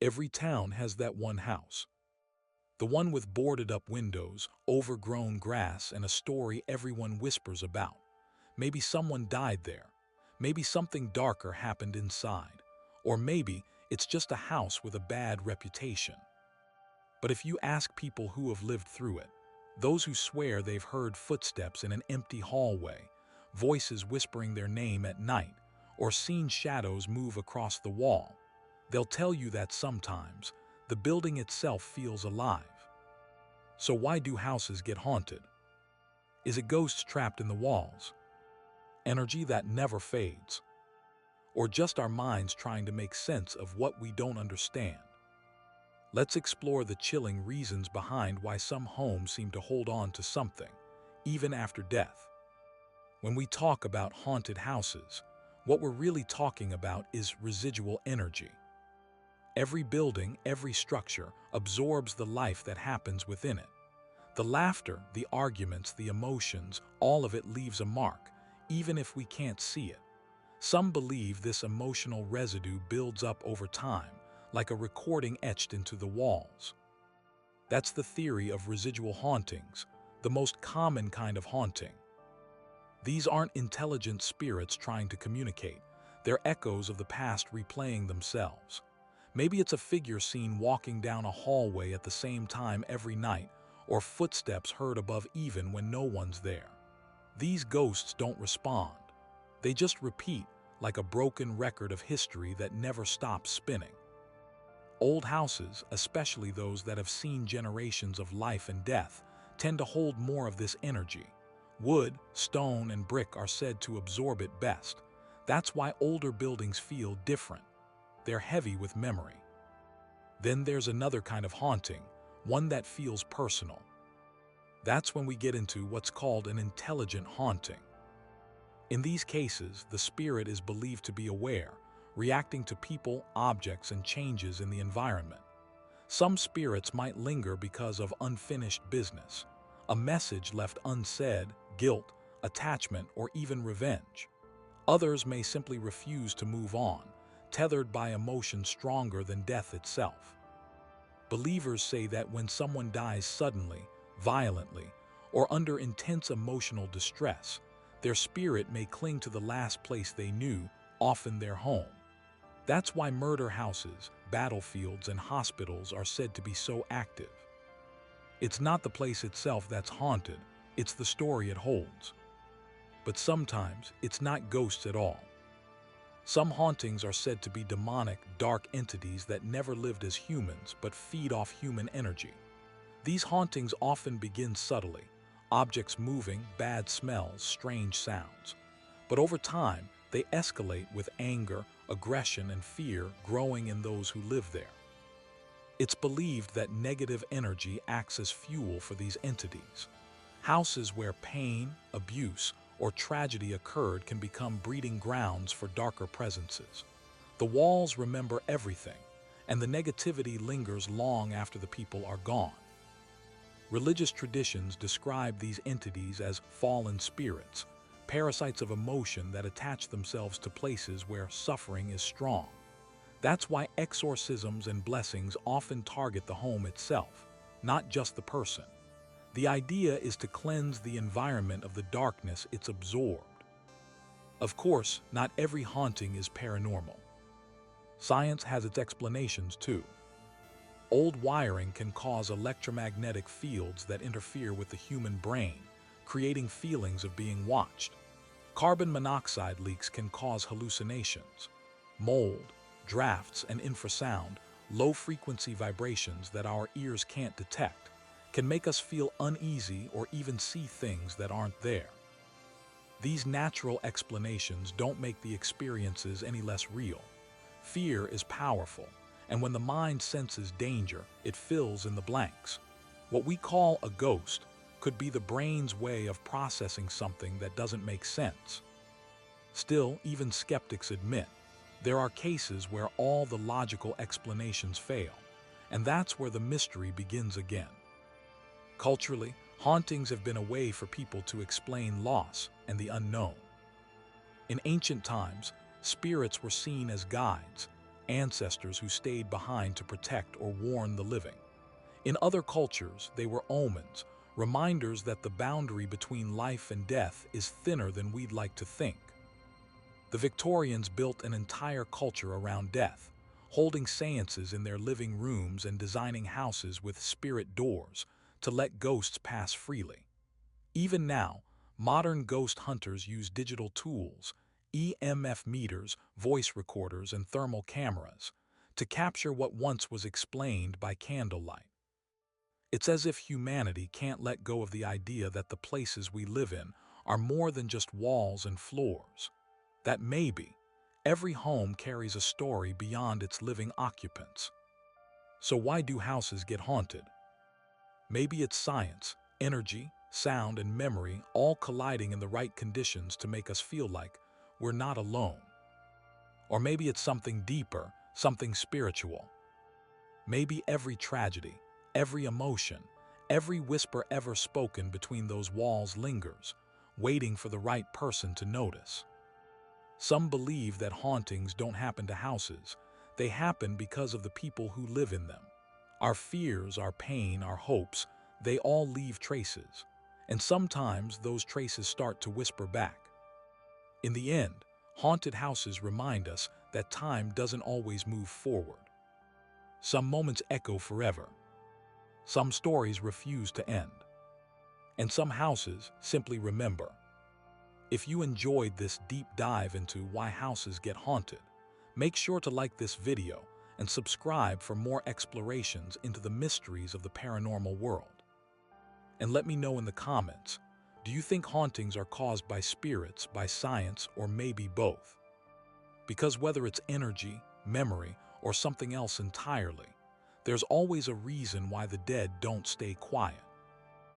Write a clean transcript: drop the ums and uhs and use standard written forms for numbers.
Every town has that one house. The one with boarded-up windows, overgrown grass, and a story everyone whispers about. Maybe someone died there. Maybe something darker happened inside. Or maybe it's just a house with a bad reputation. But if you ask people who have lived through it, those who swear they've heard footsteps in an empty hallway, voices whispering their name at night, or seen shadows move across the wall, they'll tell you that sometimes the building itself feels alive. So why do houses get haunted? Is it ghosts trapped in the walls? Energy that never fades? Or just our minds trying to make sense of what we don't understand? Let's explore the chilling reasons behind why some homes seem to hold on to something, even after death. When we talk about haunted houses, what we're really talking about is residual energy. Every building, every structure absorbs the life that happens within it. The laughter, the arguments, the emotions, all of it leaves a mark, even if we can't see it. Some believe this emotional residue builds up over time, like a recording etched into the walls. That's the theory of residual hauntings, the most common kind of haunting. These aren't intelligent spirits trying to communicate. They're echoes of the past replaying themselves. Maybe it's a figure seen walking down a hallway at the same time every night, or footsteps heard above even when no one's there. These ghosts don't respond. They just repeat, like a broken record of history that never stops spinning. Old houses, especially those that have seen generations of life and death, tend to hold more of this energy. Wood, stone, and brick are said to absorb it best. That's why older buildings feel different. They're heavy with memory. Then there's another kind of haunting, one that feels personal. That's when we get into what's called an intelligent haunting. In these cases, the spirit is believed to be aware, reacting to people, objects, and changes in the environment. Some spirits might linger because of unfinished business, a message left unsaid, guilt, attachment, or even revenge. Others may simply refuse to move on, tethered by emotions stronger than death itself. Believers say that when someone dies suddenly, violently, or under intense emotional distress, their spirit may cling to the last place they knew, often their home. That's why murder houses, battlefields, and hospitals are said to be so active. It's not the place itself that's haunted, it's the story it holds. But sometimes, it's not ghosts at all. Some hauntings are said to be demonic, dark entities that never lived as humans but feed off human energy. These hauntings often begin subtly, objects moving, bad smells, strange sounds. But over time, they escalate with anger, aggression, and fear growing in those who live there. It's believed that negative energy acts as fuel for these entities. Houses where pain, abuse, or tragedy occurred can become breeding grounds for darker presences. The walls remember everything, and the negativity lingers long after the people are gone. Religious traditions describe these entities as fallen spirits, parasites of emotion that attach themselves to places where suffering is strong. That's why exorcisms and blessings often target the home itself, not just the person. The idea is to cleanse the environment of the darkness it's absorbed. Of course, not every haunting is paranormal. Science has its explanations too. Old wiring can cause electromagnetic fields that interfere with the human brain, creating feelings of being watched. Carbon monoxide leaks can cause hallucinations. Mold, drafts, and infrasound, low-frequency vibrations that our ears can't detect, can make us feel uneasy or even see things that aren't there. These natural explanations don't make the experiences any less real. Fear is powerful, and when the mind senses danger, it fills in the blanks. What we call a ghost could be the brain's way of processing something that doesn't make sense. Still, even skeptics admit, there are cases where all the logical explanations fail, and that's where the mystery begins again. Culturally, hauntings have been a way for people to explain loss and the unknown. In ancient times, spirits were seen as guides, ancestors who stayed behind to protect or warn the living. In other cultures, they were omens, reminders that the boundary between life and death is thinner than we'd like to think. The Victorians built an entire culture around death, holding seances in their living rooms and designing houses with spirit doors to let ghosts pass freely. Even now, modern ghost hunters use digital tools, EMF meters, voice recorders, and thermal cameras to capture what once was explained by candlelight. It's as if humanity can't let go of the idea that the places we live in are more than just walls and floors. That maybe every home carries a story beyond its living occupants. So why do houses get haunted? Maybe it's science, energy, sound, and memory all colliding in the right conditions to make us feel like we're not alone. Or maybe it's something deeper, something spiritual. Maybe every tragedy, every emotion, every whisper ever spoken between those walls lingers, waiting for the right person to notice. Some believe that hauntings don't happen to houses. They happen because of the people who live in them. Our fears, our pain, our hopes, they all leave traces. And sometimes those traces start to whisper back. In the end, haunted houses remind us that time doesn't always move forward. Some moments echo forever. Some stories refuse to end. And some houses simply remember. If you enjoyed this deep dive into why houses get haunted, make sure to like this video and subscribe for more explorations into the mysteries of the paranormal world. And let me know in the comments, do you think hauntings are caused by spirits, by science, or maybe both? Because whether it's energy, memory, or something else entirely, there's always a reason why the dead don't stay quiet.